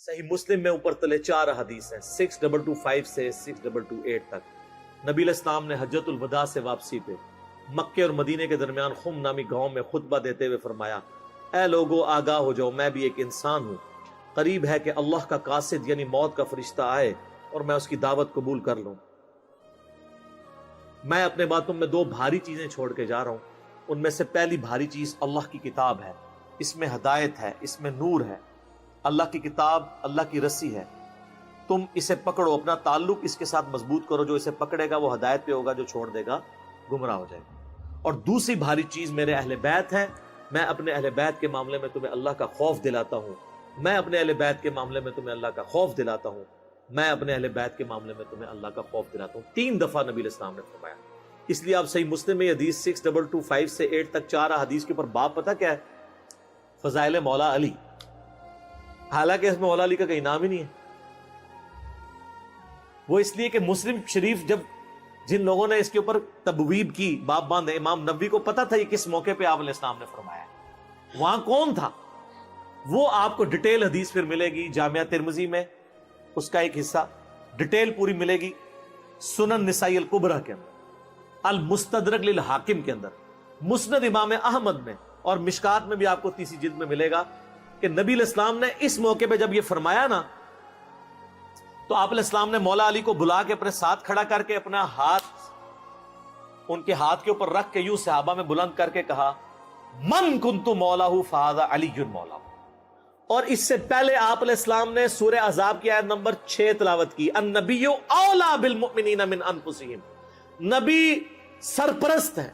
صحیح مسلم میں اوپر تلے 4 حدیث ہیں 6225 سے 6228 تک۔ نبی علیہ السلام نے حجۃ الوداع سے واپسی پہ مکے اور مدینے کے درمیان خم نامی گاؤں میں خطبہ دیتے ہوئے فرمایا، اے لوگو آگاہ ہو جاؤ، میں بھی ایک انسان ہوں، قریب ہے کہ اللہ کا قاصد یعنی موت کا فرشتہ آئے اور میں اس کی دعوت قبول کر لوں۔ میں اپنے باتوں میں 2 بھاری چیزیں چھوڑ کے جا رہا ہوں۔ ان میں سے پہلی بھاری چیز اللہ کی کتاب ہے، اس میں ہدایت ہے، اس میں نور ہے۔ اللہ کی کتاب اللہ کی رسی ہے، تم اسے پکڑو، اپنا تعلق اس کے ساتھ مضبوط کرو، جو اسے پکڑے گا وہ ہدایت پہ ہوگا، جو چھوڑ دے گا گمراہ ہو جائے گا۔ اور دوسری بھاری چیز میرے اہل بیت ہے، میں اپنے اہل بیت کے معاملے میں تمہیں اللہ کا خوف دلاتا ہوں، میں اپنے اہل بیت کے معاملے میں تمہیں اللہ کا خوف دلاتا ہوں، میں اپنے اہل بیت کے معاملے میں تمہیں اللہ کا خوف دلاتا ہوں۔ 3 دفعہ نبی علیہ السلام نے فرمایا۔ اس لیے آپ صحیح مسلم میں حدیث 6225 سے 8 تک 4 حدیث کے اوپر باب پتہ کیا ہے؟ فضائل مولا علی، حالانکہ اس میں مولا علی کا کوئی نام ہی نہیں ہے۔ وہ اس لیے کہ مسلم شریف جب جن لوگوں نے اس کے اوپر تبویب کی، باب باندھے، امام نبوی کو پتا تھا یہ کس موقع پہ آپ علیہ السلام نے فرمایا ہے، وہاں کون تھا، وہ آپ کو ڈیٹیل حدیث پھر ملے گی جامعہ ترمذی میں، اس کا ایک حصہ ڈیٹیل پوری ملے گی سنن نسائی الکبریٰ کے اندر، المستدرک للحاکم کے اندر، مسند امام احمد میں، اور مشکات میں بھی آپ کو تیسری جلد میں ملے گا کہ نبی علیہ السلام نے اس موقع پہ جب یہ فرمایا نا، تو آپ علیہ السلام نے مولا علی کو بلا کے اپنے ساتھ کھڑا کر کے اپنا ہاتھ ان کے ہاتھ کے اوپر رکھ کے یوں صحابہ میں بلند کر کے کہا، من کنت مولاہ فہذا علی مولاہ۔ اور اس سے پہلے آپ علیہ السلام نے سورہ احزاب کی آیت نمبر 6 تلاوت کی، النبی اولی بالمؤمنین من انفسہم، نبی سرپرست ہیں،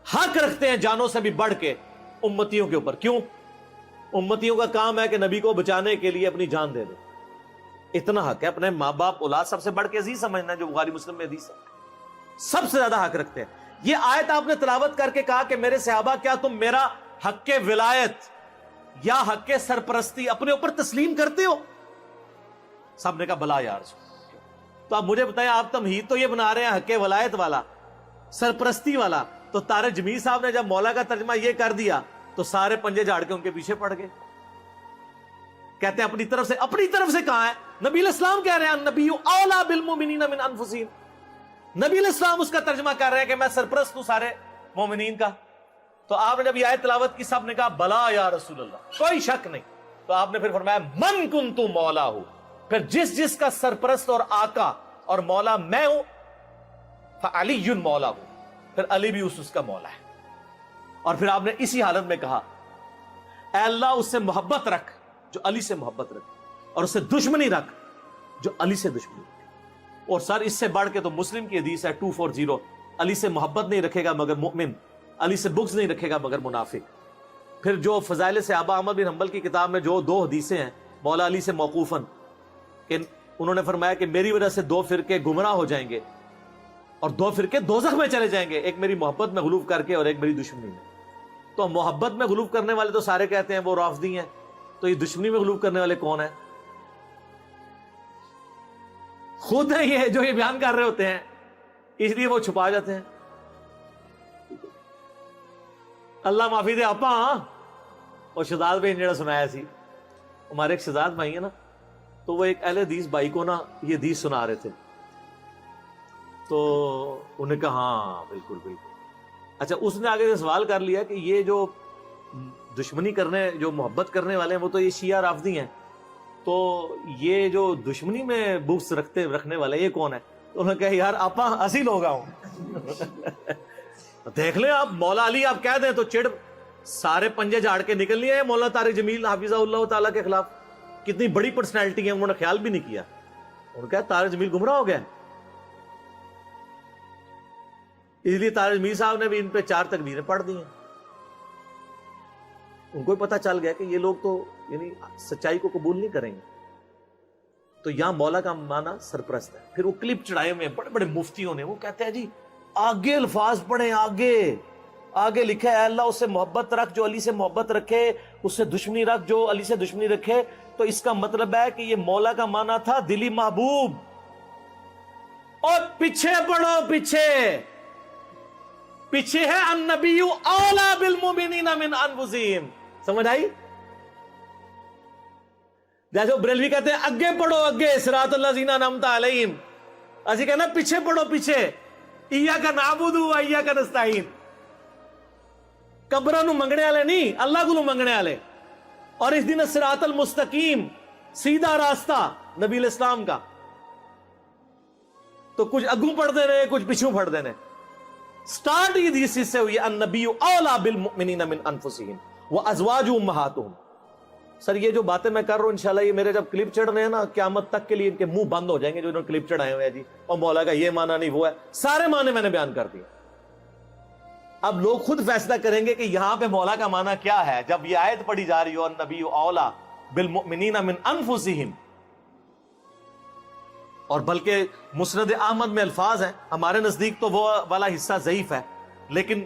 حق رکھتے ہیں جانوں سے بھی بڑھ کے امتیوں کے اوپر۔ کیوں؟ امتیوں کا کام ہے کہ نبی کو بچانے کے لیے اپنی جان دے دے، اتنا حق ہے۔ اپنے ماں باپ اولاد سب سے بڑھ کے عزیز سمجھنا ہے، جو بخاری مسلم میں حدیث ہے، سب سے زیادہ حق رکھتے ہیں۔ یہ آیت آپ نے تلاوت کر کے کہا کہ میرے صحابہ کیا تم میرا حق ولایت یا حق سرپرستی اپنے اوپر تسلیم کرتے ہو؟ سب نے کہا بلا یا رسول۔ تو آپ مجھے بتائیں، آپ تمہید تو یہ بنا رہے ہیں حق ولایت والا، سرپرستی والا، تو طارق جمیل صاحب نے جب مولا کا ترجمہ یہ کر دیا تو سارے پنجے جھاڑ کے ان کے پیچھے پڑ گئے، کہتے ہیں اپنی طرف سے کہاں ہے؟ نبی علیہ السلام کہہ رہے ہیں النبی اولی بالمؤمنین من انفسہم، نبی علیہ السلام اس کا ترجمہ کر رہے ہیں کہ میں سرپرست ہوں سارے مومنین کا۔ تو آپ نے جب یہ آیت تلاوت کی، سب نے کہا بلا یا رسول اللہ، کوئی شک نہیں۔ تو آپ نے پھر فرمایا من کنت مولا ہوں، پھر جس کا سرپرست اور آقا اور مولا میں ہوں، فعلی مولا ہوں، پھر علی بھی اس کا مولا ہے۔ اور پھر آپ نے اسی حالت میں کہا اے اللہ اس سے محبت رکھ جو علی سے محبت رکھ، اور اس سے دشمنی رکھ جو علی سے دشمنی رکھ۔ اور سر اس سے بڑھ کے تو مسلم کی حدیث ہے 240، علی سے محبت نہیں رکھے گا مگر مؤمن، علی سے بغض نہیں رکھے گا مگر منافق۔ پھر جو فضائل صحابہ احمد بن حنبل کی کتاب میں جو 2 حدیثیں ہیں مولا علی سے موقوفاً، کہ انہوں نے فرمایا کہ میری وجہ سے 2 فرقے گمراہ ہو جائیں گے اور 2 فرقے دوزخ میں چلے جائیں گے، ایک میری محبت میں غلوف کر کے اور ایک میری دشمنی میں۔ تو محبت میں غلوف کرنے والے تو سارے کہتے ہیں وہ رافضی ہیں، تو یہ دشمنی میں غلوف کرنے والے کون ہیں؟ خود ہیں یہ جو یہ بیان کر رہے ہوتے ہیں، اس لیے وہ چھپا جاتے ہیں۔ اللہ معافی دے آپ اور شہزاد بھائی نے جڑا سنایا سی، ہمارے ایک شہزاد بھائی ہیں نا، تو وہ ایک اہل حدیث بھائی کو نا یہ حدیث سنا رہے تھے، تو انہوں نے کہا ہاں بالکل بالکل۔ اچھا، اس نے آگے سے سوال کر لیا کہ یہ جو دشمنی کرنے، جو محبت کرنے والے ہیں وہ تو یہ شیعہ رافضی ہیں، تو یہ جو دشمنی میں بغض رکھنے والے یہ کون ہے؟ تو انہوں نے کہا یار آپا اسی لوگ ہوں دیکھ لیں آپ، مولا علی آپ کہہ دیں تو چڑ سارے پنجے جھاڑ کے نکل لیے ہیں مولانا طارق جمیل حافظہ اللہ تعالیٰ کے خلاف۔ کتنی بڑی پرسنالٹی ہے، انہوں نے خیال بھی نہیں کیا، انہوں نے کہا طارق جمیل گمراہ ہو گیا۔ اس لیے طارق جمیل صاحب نے بھی ان پہ 4 تکبیریں پڑھ دی ہیں، ان کو پتہ چل گیا کہ یہ لوگ تو یعنی سچائی کو قبول نہیں کریں گے۔ تو یہاں مولا کا معنی سرپرست ہے۔ پھر وہ کلپ چڑھائے ہوئے بڑے بڑے مفتیوں نے، وہ کہتے ہیں جی آگے الفاظ پڑھیں، آگے لکھا ہے اے اللہ اس سے محبت رکھ جو علی سے محبت رکھے، اس سے دشمنی رکھ جو علی سے دشمنی رکھے۔ تو اس کا مطلب ہے کہ یہ مولا کا معنی تھا دلی محبوب۔ اور پیچھے پڑھو، پیچھے ہے النبی اولی بالمؤمنین من انفسہم، سمجھ آئی؟ جیسے بریلوی کہتے ہیں اگے پڑھو اگے صراط الذین انعمت علیہم، اسی کہنا پیچھے پڑھو پیچھے، ایاک نعبد و ایاک نستعین، قبراں نو منگنے والے نہیں، اللہ کو منگنے والے۔ اور اس دن صراط المستقیم، سیدھا راستہ نبی الاسلام کا، تو کچھ اگوں پڑھ دینے کچھ پیچھوں پڑھ دینے۔ سٹارٹ یہ حدیث سے ہوئی النبی اولا بالمؤمنین من انفسہم وازواجہ امہاتہم۔ سر یہ جو باتیں میں کر رہا ہوں انشاءاللہ یہ میرے جب کلپ چڑھ رہے ہیں نا، قیامت تک کے لیے ان کے منہ بند ہو جائیں گے جو انہوں نے کلپ چڑھائے ہوئے ہیں جی، اور مولا کا یہ معنی نہیں وہ ہے، سارے معنی میں نے بیان کر دیے۔ اب لوگ خود فیصلہ کریں گے کہ یہاں پہ مولا کا معنی کیا ہے جب یہ آیت پڑھی جا رہی ہو النبی اولا بالمؤمنین من انفسہم، اور بلکہ مسند احمد میں الفاظ ہیں، ہمارے نزدیک تو وہ والا حصہ ضعیف ہے، لیکن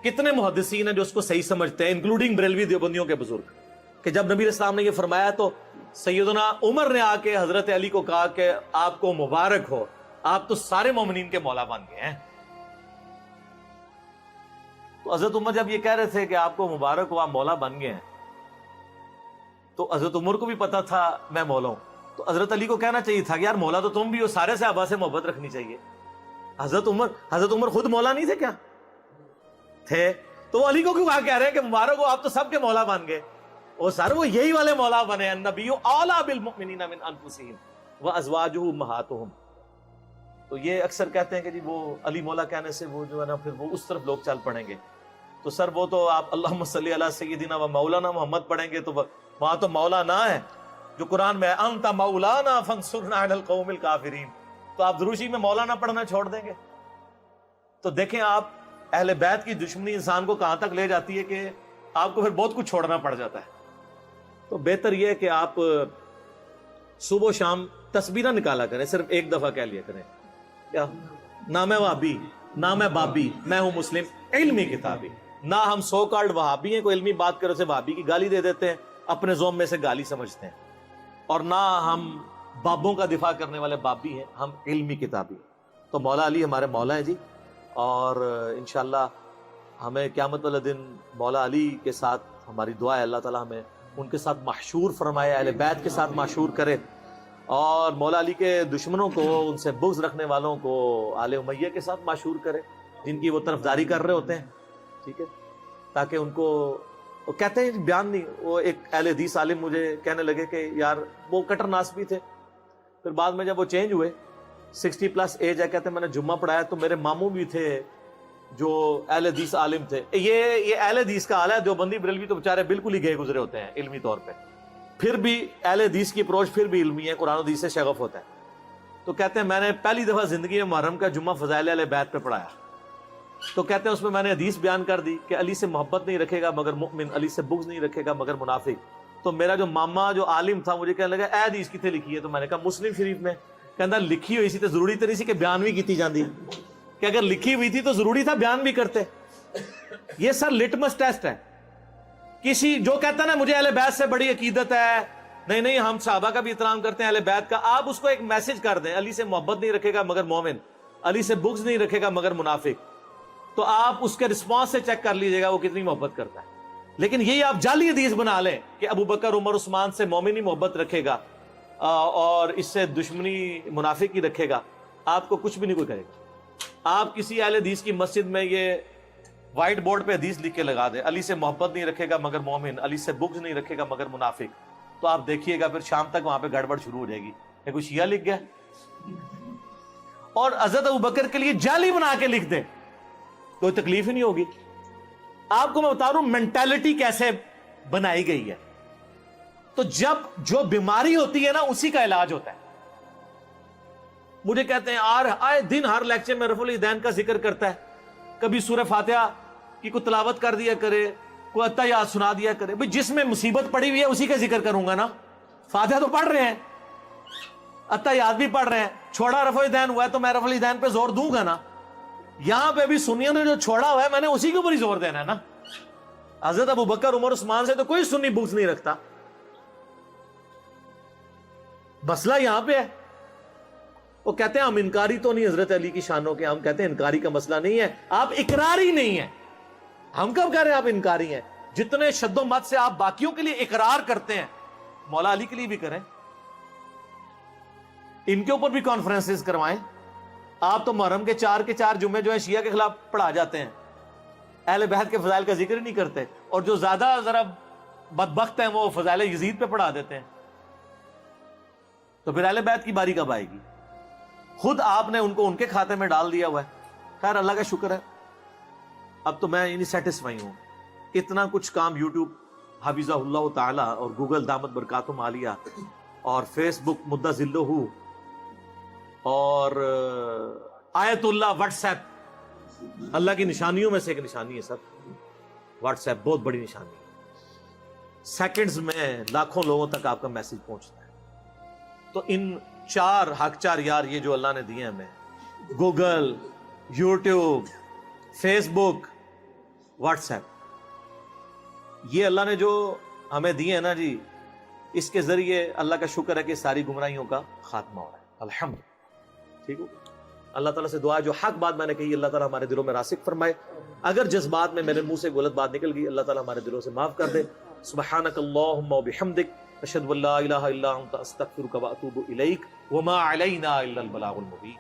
کتنے محدثین ہیں جو اس کو صحیح سمجھتے ہیں انکلوڈنگ بریلوی دیوبندیوں کے بزرگ، کہ جب نبی اسلام نے یہ فرمایا تو سیدنا عمر نے آ کے حضرت علی کو کہا کہ آپ کو مبارک ہو، آپ تو سارے مومنین کے مولا بن گئے ہیں۔ تو حضرت عمر جب یہ کہہ رہے تھے کہ آپ کو مبارک ہو آپ مولا بن گئے ہیں، تو حضرت عمر کو بھی پتا تھا میں مولا ہوں، تو حضرت علی کو کہنا چاہیے تھا کہ یار مولا تو تم بھی ہو، سارے صحابہ سے محبت رکھنی چاہیے۔ حضرت عمر خود مولا نہیں تھے کیا؟ تھے، تو وہ علی کو کیوں کہہ رہے ہیں کہ مبارک ہو آپ تو سب کے مولا بن گئے؟ وہ سر وہ یہی والے مولا بنے، النبی اولا بالمؤمنین من انفسہم وازواجہ امہاتہم۔ تو یہ اکثر کہتے ہیں کہ جی وہ علی مولا کہنے سے وہ جو ہے نا پھر وہ اس طرف لوگ چل پڑیں گے، تو سر وہ تو آپ اللہم صلی علی سیدنا و مولانا محمد پڑھیں گے تو وہاں تو مولا نہ ہے جو قرآن میں انت مولانا فانصرنا علی القوم الکافرین، تو آپ دروشی میں مولانا پڑھنا چھوڑ دیں گے؟ تو دیکھیں آپ اہل بیت کی دشمنی انسان کو کہاں تک لے جاتی ہے کہ آپ کو پھر بہت کچھ چھوڑنا پڑ جاتا ہے۔ تو بہتر یہ ہے کہ آپ صبح و شام تسبیح نہ نکالا کریں، صرف ایک دفعہ کہہ لیا کریں کیا نہ میں وہابی نہ میں بابی، میں ہوں مسلم علمی کتابی۔ نہ ہم سو کالڈ وہابی ہیں، کوئی علمی بات کرے اسے وہابی کی گالی دے دیتے ہیں، اپنے زوم میں سے گالی سمجھتے ہیں، اور نہ ہم بابوں کا دفاع کرنے والے بابی ہیں، ہم علمی کتابی۔ تو مولا علی ہمارے مولا ہیں جی، اور انشاءاللہ ہمیں قیامت والے دن مولا علی کے ساتھ ہماری دعا ہے اللہ تعالیٰ ہمیں ان کے ساتھ محشور فرمائے، اہل بیت کے ساتھ محشور کرے، اور مولا علی کے دشمنوں کو، ان سے بغض رکھنے والوں کو آل امیہ کے ساتھ محشور کرے جن کی وہ طرفداری کر رہے ہوتے ہیں، ٹھیک ہے، تاکہ ان کو وہ کہتے ہیں بیان نہیں، وہ ایک اہل حدیث عالم مجھے کہنے لگے کہ یار وہ کٹر ناسبی تھے، پھر بعد میں جب وہ چینج ہوئے 60+ ایج ہے، کہتے ہیں میں نے جمعہ پڑھایا تو میرے ماموں بھی تھے جو اہل حدیث عالم تھے۔ یہ اہل حدیث کا حال ہے، دیوبندی بریلوی تو بیچارے بالکل ہی گئے گزرے ہوتے ہیں علمی طور پہ، پھر بھی اہل حدیث کی اپروچ پھر بھی علمی ہے، قرآن و حدیث سے شغف ہوتا ہے۔ تو کہتے ہیں میں نے پہلی دفعہ زندگی میں محرم کا جمعہ فضائل اہل بیت پہ پڑھایا، تو کہتے ہیں اس میں میں نے حدیث بیان کر دی کہ علی سے محبت نہیں رکھے گا مگر مؤمن، علی سے بغض نہیں رکھے گا مگر منافق۔ تو میرا جو ماما جو عالم تھا مجھے کہنے لگا اے حدیث کتنے لکھی ہے؟ تو میں نے کہا مسلم شریف میں۔ کہتا لکھی ہوئی سی تو ضروری تو نہیں سی کہ بیان بھی کیتی جاندی، کہ اگر لکھی ہوئی تھی تو ضروری تھا بیان بھی کرتے۔ یہ سر لٹمس ٹیسٹ ہے، کسی جو کہتا نا مجھے اہل بیت سے بڑی عقیدت ہے، نہیں ہم صحابہ کا بھی احترام کرتے ہیں اہل بیت کا، آپ اس کو ایک میسج کر دیں علی سے محبت نہیں رکھے گا مگر مومن، علی سے بغض نہیں رکھے گا مگر منافق، تو آپ اس کے رسپانس سے چیک کر لیجئے گا وہ کتنی محبت کرتا ہے۔ لیکن یہی آپ جعلی حدیث بنا لیں کہ ابو بکر عمر عثمان سے مومن ہی محبت رکھے گا اور اس سے دشمنی منافق ہی رکھے گا، آپ کو کچھ بھی نہیں کوئی کرے گا۔ آپ کسی اہل حدیث کی مسجد میں یہ وائٹ بورڈ پہ حدیث لکھ کے لگا دیں علی سے محبت نہیں رکھے گا مگر مومن، علی سے بغض نہیں رکھے گا مگر منافق، تو آپ دیکھیے گا پھر شام تک وہاں پہ گڑبڑ شروع ہو جائے گی کہ کوئی شیعہ لکھ گیا۔ اور حضرت ابو بکر کے لیے جعلی بنا کے لکھ دیں، کوئی تکلیف ہی نہیں ہوگی۔ آپ کو میں بتا رہا ہوں مینٹالٹی کیسے بنائی گئی ہے۔ تو جب جو بیماری ہوتی ہے نا اسی کا علاج ہوتا ہے۔ مجھے کہتے ہیں آئے دن ہر لیکچر میں رفع الیدین کا ذکر کرتا ہے، کبھی سورہ فاتحہ کی کوئی تلاوت کر دیا کرے، کوئی اتحیات سنا دیا کرے۔ بھئی جس میں مصیبت پڑی ہوئی ہے اسی کا ذکر کروں گا نا، فاتحہ تو پڑھ رہے ہیں، اتحیات بھی پڑھ رہے ہیں، چھوڑا رفع الیدین ہوا ہے تو میں رفع الیدین پہ زور دوں گا نا۔ یہاں پہ بھی سنیوں نے جو چھوڑا ہوا ہے میں نے اسی کے اوپر ہی زور دینا ہے نا۔ حضرت ابو بکر عمر عثمان سے تو کوئی سنی بغض نہیں رکھتا، مسئلہ یہاں پہ ہے۔ وہ کہتے ہیں ہم انکاری تو نہیں حضرت علی کی شانوں کے، ہم کہتے ہیں انکاری کا مسئلہ نہیں ہے، آپ اقراری نہیں ہیں۔ ہم کب کہہ رہے ہیں آپ انکاری ہیں؟ جتنے شد و مت سے آپ باقیوں کے لیے اقرار کرتے ہیں مولا علی کے لیے بھی کریں۔ ان کے اوپر بھی کانفرنسز کروائیں. آپ تو محرم کے 4 جمعے جو ہیں شیعہ کے خلاف پڑھا جاتے ہیں, اہل بیت کے فضائل کا ذکر ہی نہیں کرتے, اور جو زیادہ ذرا بدبخت ہیں وہ فضائل یزید پہ پڑھا دیتے ہیں. تو پھر اہل بیت کی باری کب آئے گی؟ خود آپ نے ان کو ان کے کھاتے میں ڈال دیا ہوا ہے. خیر اللہ کا شکر ہے, اب تو میں یعنی سیٹسفائی ہوں. اتنا کچھ کام یوٹیوب حفظہ اللہ تعالی اور گوگل دامت برکاتہم عالیہ اور فیس بک مدہ ذلہ اور آیت اللہ واٹس ایپ, اللہ کی نشانیوں میں سے ایک نشانی ہے سر. واٹس ایپ بہت بڑی نشانی ہے. سیکنڈز میں لاکھوں لوگوں تک آپ کا میسج پہنچتا ہے. تو ان 4 حق 4 یار یہ جو اللہ نے دیے ہمیں, گوگل, یوٹیوب, فیس بک, واٹس ایپ, یہ اللہ نے جو ہمیں دیے ہیں نا جی, اس کے ذریعے اللہ کا شکر ہے کہ ساری گمراہیوں کا خاتمہ ہو رہا ہے. الحمد. ٹھیک ہو. اللہ تعالیٰ سے دعا ہے جو حق بات میں نے کہی اللہ تعالیٰ ہمارے دلوں میں راسخ فرمائے. اگر جذبات میں میرے منہ سے غلط بات نکل گئی اللہ تعالیٰ ہمارے دلوں سے معاف کر دے. سبحانک اللہم و بحمدک اشہد ان لا الہ الا انت استغفرک و اتوب الیک وما علینا الا البلاغ المبین.